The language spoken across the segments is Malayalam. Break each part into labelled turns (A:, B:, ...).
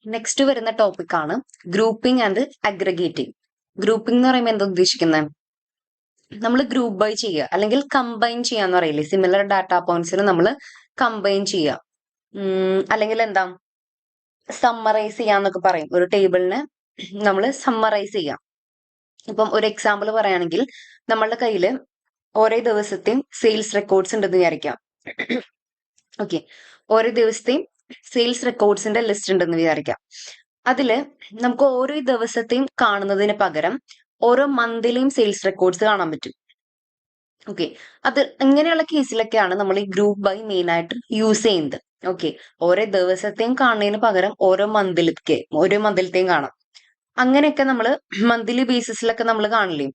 A: നെക്സ്റ്റ് വരുന്ന ടോപ്പിക് ആണ് ഗ്രൂപ്പിംഗ് ആൻഡ് അഗ്രഗേറ്റിംഗ്. ഗ്രൂപ്പിംഗ് എന്ന് പറയുമ്പോൾ എന്താ ഉദ്ദേശിക്കുന്നത്? നമ്മൾ ഗ്രൂപ്പ് ബൈ ചെയ്യുക അല്ലെങ്കിൽ കമ്പൈൻ ചെയ്യാന്ന് പറയില്ലേ, സിമിലർ ഡാറ്റ പോയിന്റ്സിന് നമ്മൾ കമ്പൈൻ ചെയ്യുക, അല്ലെങ്കിൽ എന്താ സമ്മറൈസ് ചെയ്യാന്നൊക്കെ പറയും. ഒരു ടേബിളിനെ നമ്മൾ സമ്മറൈസ് ചെയ്യാം. ഇപ്പം ഒരു എക്സാമ്പിൾ പറയുകയാണെങ്കിൽ നമ്മളുടെ കയ്യിൽ ഓരോ ദിവസത്തെയും സെയിൽസ് റെക്കോർഡ്സ് ഉണ്ടെന്ന് വിചാരിക്കാം. ഓക്കെ, ഓരോ ദിവസത്തെയും സെയിൽസ് റെക്കോർഡ്സിന്റെ ലിസ്റ്റ് ഉണ്ടെന്ന് വിചാരിക്കാം. അതില് നമുക്ക് ഓരോ ദിവസത്തെയും കാണുന്നതിന് പകരം ഓരോ മന്തിലെയും സെയിൽസ് റെക്കോർഡ്സ് കാണാൻ പറ്റും. ഓക്കെ, അത് ഇങ്ങനെയുള്ള കേസിലൊക്കെയാണ് നമ്മൾ ഈ ഗ്രൂപ്പ് ബൈ മെയിൻ ആയിട്ട് യൂസ് ചെയ്യുന്നത്. ഓക്കെ, ഓരോ ദിവസത്തെയും കാണുന്നതിന് പകരം ഓരോ മന്തിലത്തെയും കാണാം. അങ്ങനെയൊക്കെ നമ്മൾ മന്ത്ലി ബേസിസിലൊക്കെ നമ്മൾ കാണില്ലേ,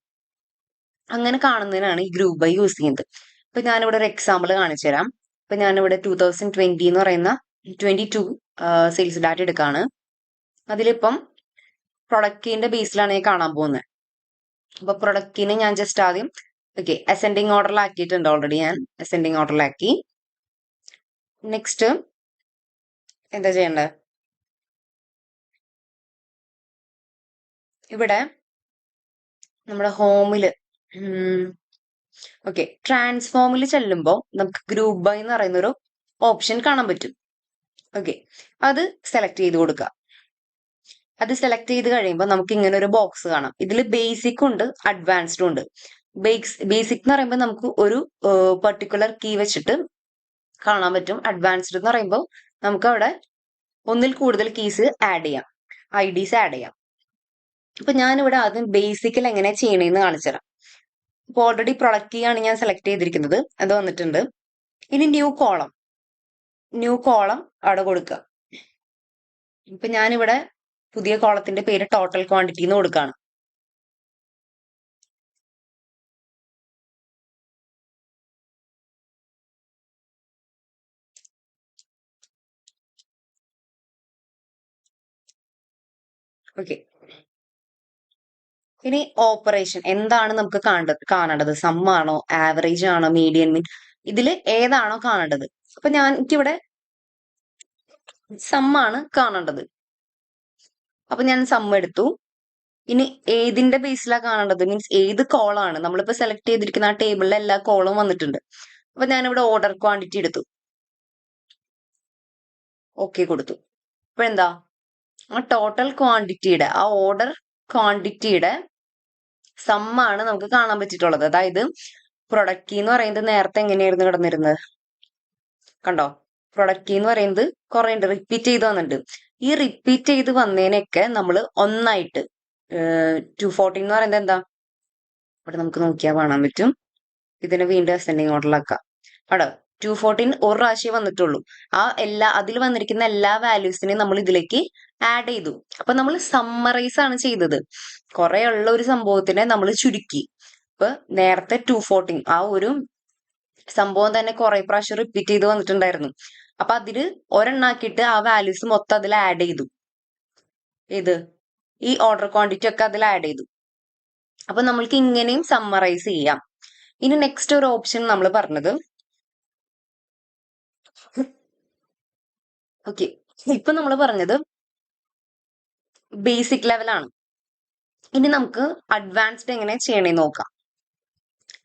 A: അങ്ങനെ കാണുന്നതിനാണ് ഈ ഗ്രൂപ്പ് ബൈ യൂസ് ചെയ്യുന്നത്. ഇപ്പൊ ഞാനിവിടെ ഒരു എക്സാമ്പിൾ കാണിച്ചു തരാം. ഇപ്പൊ ഞാനിവിടെ 2020 എന്ന് പറയുന്ന 22 സെയിൽസ് ഡാറ്റ എടുക്കാണ്. അതിലിപ്പം പ്രൊഡക്റ്റിന്റെ ബേസിലാണ് ഞാൻ കാണാൻ പോകുന്നത്. അപ്പൊ പ്രൊഡക്റ്റിനെ ഞാൻ ജസ്റ്റ് ആദ്യം അസെൻഡിങ് ഓർഡറിലാക്കിയിട്ടുണ്ട്. ഓൾറെഡി ഞാൻ അസെൻഡിങ് ഓർഡറിലാക്കി. നെക്സ്റ്റ് എന്താ ചെയ്യേണ്ടത്? ഇവിടെ നമ്മുടെ ഹോമില് ട്രാൻസ്ഫോമിൽ ചെല്ലുമ്പോൾ നമുക്ക് ഗ്രൂപ്പ് ബൈ എന്ന് പറയുന്ന ഒരു ഓപ്ഷൻ കാണാൻ പറ്റും. ഓക്കെ, അത് സെലക്ട് ചെയ്ത് കൊടുക്കുക. അത് സെലക്ട് ചെയ്ത് കഴിയുമ്പോൾ നമുക്ക് ഇങ്ങനെ ഒരു ബോക്സ് കാണാം. ഇതിൽ ബേസിക് ഉണ്ട്, അഡ്വാൻസ്ഡും ഉണ്ട്. ബേസിക് എന്ന് പറയുമ്പോൾ നമുക്ക് ഒരു പെർട്ടിക്കുലർ കീ വെച്ചിട്ട് കാണാൻ പറ്റും. അഡ്വാൻസ്ഡ് എന്ന് പറയുമ്പോൾ നമുക്ക് അവിടെ ഒന്നിൽ കൂടുതൽ കീസ് ആഡ് ചെയ്യാം, IDs ആഡ് ചെയ്യാം. അപ്പൊ ഞാനിവിടെ ആദ്യം ബേസിക്കിൽ എങ്ങനെ ചെയ്യണേന്ന് കാണിച്ചു തരാം. ഇപ്പൊ ഓൾറെഡി പ്രൊഡക്റ്റ് കീ ആണ് ഞാൻ സെലക്ട് ചെയ്തിരിക്കുന്നത്, അത് വന്നിട്ടുണ്ട്. ഇനി ന്യൂ കോളം അവിടെ കൊടുക്കുക. ഇപ്പൊ ഞാനിവിടെ പുതിയ കോളത്തിന്റെ പേര് ടോട്ടൽ ക്വാണ്ടിറ്റി എന്ന് കൊടുക്കുകയാണ്. ഓക്കെ, ഇനി ഓപ്പറേഷൻ എന്താണ് നമുക്ക് കാണേണ്ടത്? സം ആണോ, ആവറേജ് ആണോ, മീഡിയൻ മീൻ, ഇതിൽ ഏതാണോ കാണേണ്ടത്? അപ്പൊ എനിക്കിവിടെ സം ആണ് കാണേണ്ടത്. അപ്പൊ ഞാൻ സം എടുത്തു. ഇനി ഏതിന്റെ ബേസിലാണ് കാണേണ്ടത്? മീൻസ് ഏത് കോളാണ് നമ്മളിപ്പോ സെലക്ട് ചെയ്തിരിക്കുന്ന ആ ടേബിളിലെ എല്ലാ കോളും വന്നിട്ടുണ്ട്. അപ്പൊ ഞാനിവിടെ ഓർഡർ ക്വാണ്ടിറ്റി എടുത്തു, ഓക്കെ കൊടുത്തു. അപ്പൊ എന്താ, ആ ടോട്ടൽ ക്വാണ്ടിറ്റിയുടെ, ആ ഓർഡർ ക്വാണ്ടിറ്റിയുടെ സം ആണ് നമുക്ക് കാണാൻ പറ്റിയിട്ടുള്ളത്. അതായത് പ്രൊഡക്റ്റ് കീ എന്ന് പറയുന്നത് നേരത്തെ എങ്ങനെയായിരുന്നു കിടന്നിരുന്നത്? കണ്ടോ, പ്രൊഡക്റ്റ് കീ എന്ന് പറയുന്നത് കുറെ ഉണ്ട്, റിപ്പീറ്റ് ചെയ്ത് വന്നിട്ടുണ്ട്. ഈ റിപ്പീറ്റ് ചെയ്ത് വന്നതിനൊക്കെ നമ്മൾ ഒന്നായിട്ട് 214 എന്ന് പറയുന്നത് എന്താ, ഇവിടെ നമുക്ക് നോക്കിയാൽ കാണാൻ പറ്റും. ഇതിനെ വീണ്ടും അസെൻഡിങ് ഓർഡറിലാക്കാം. അവിടെ 214 ഒരു പ്രാവശ്യം വന്നിട്ടുള്ളൂ. അതിൽ വന്നിരിക്കുന്ന എല്ലാ വാല്യൂസിനെയും നമ്മൾ ഇതിലേക്ക് ആഡ് ചെയ്തു. അപ്പൊ നമ്മൾ സമ്മറൈസ് ആണ് ചെയ്തത്. കുറെ ഉള്ള ഒരു സംഭവത്തിനെ നമ്മൾ ചുരുക്കി. ഇപ്പൊ നേരത്തെ 214 ആ ഒരു സംഭവം തന്നെ കുറെ പ്രാവശ്യം റിപ്പീറ്റ് ചെയ്ത് വന്നിട്ടുണ്ടായിരുന്നു. അപ്പൊ അതില് ഒരെണ്ണാക്കിയിട്ട് ആ വാല്യൂസ് മൊത്തം അതിൽ ആഡ് ചെയ്തു. ഈ ഓർഡർ ക്വാണ്ടിറ്റി ഒക്കെ അതിൽ ആഡ് ചെയ്തു. അപ്പൊ നമ്മൾക്ക് ഇങ്ങനെയും സമ്മറൈസ് ചെയ്യാം. ഇനി നെക്സ്റ്റ് ഒരു ഓപ്ഷൻ നമ്മൾ പറഞ്ഞത്, ഓക്കെ, ഇപ്പൊ നമ്മൾ പറഞ്ഞത് ബേസിക് ലെവലാണ്. ഇനി നമുക്ക് അഡ്വാൻസ്ഡ് എങ്ങനെ ചെയ്യണേന്ന് നോക്കാം.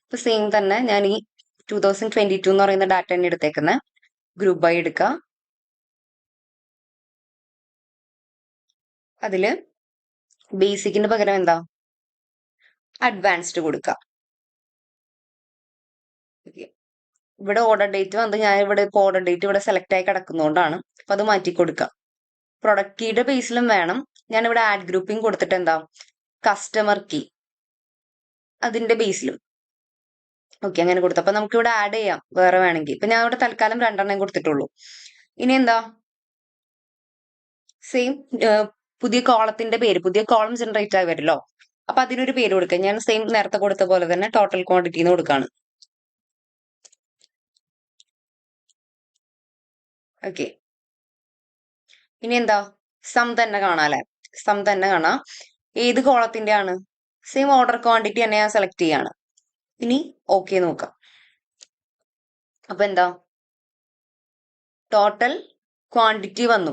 A: ഇപ്പൊ സെയിം തന്നെ ഞാൻ ഈ 2022 എന്ന് പറയുന്ന ഡാറ്റ തന്നെ എടുത്തേക്കുന്ന ഗ്രൂപ്പ് ബൈ എടുക്കുക. അതില് ബേസിക്കിന് പകരം എന്താ, അഡ്വാൻസ്ഡ് കൊടുക്കുക. ഇവിടെ ഓർഡർ ഡേറ്റ് വന്ന് ഞാൻ ഇവിടെ ഇപ്പോൾ ഓർഡർ ഡേറ്റ് ഇവിടെ സെലക്ട് ആയി കിടക്കുന്നതുകൊണ്ടാണ്. അപ്പൊ അത് മാറ്റി കൊടുക്കുക. പ്രൊഡക്റ്റ് കീയുടെ ബേസിലും വേണം. ഞാൻ ഇവിടെ ആഡ് ഗ്രൂപ്പിംഗ് കൊടുത്തിട്ട് എന്താ, കസ്റ്റമർ കീ അതിന്റെ ബേസിലും ഓക്കെ അങ്ങനെ കൊടുത്തു. അപ്പൊ നമുക്ക് ഇവിടെ ആഡ് ചെയ്യാം വേറെ വേണമെങ്കിൽ. ഇപ്പൊ ഞാൻ ഇവിടെ തൽക്കാലം 2 കൊടുത്തിട്ടുള്ളൂ. ഇനി എന്താ, സെയിം പുതിയ കോളത്തിന്റെ പേര്, പുതിയ കോളം ജനറേറ്റ് ആയി വരുമല്ലോ, അപ്പൊ അതിനൊരു പേര് കൊടുക്കുക. ഞാൻ സെയിം നേരത്തെ കൊടുത്ത പോലെ തന്നെ ടോട്ടൽ ക്വാണ്ടിറ്റി എന്ന് കൊടുക്കാണ്. ഓക്കെ, ഇനി എന്താ, സം തന്നെ കാണാല്ലേ, സം തന്നെ കാണാം. ഏത് കോളത്തിന്റെ ആണ്? സെയിം ഓർഡർ ക്വാണ്ടിറ്റി തന്നെ ഞാൻ സെലക്ട് ചെയ്യാണ്. ഇനി ഓക്കെ നോക്കാം. അപ്പൊ എന്താ, ടോട്ടൽ ക്വാണ്ടിറ്റി വന്നു.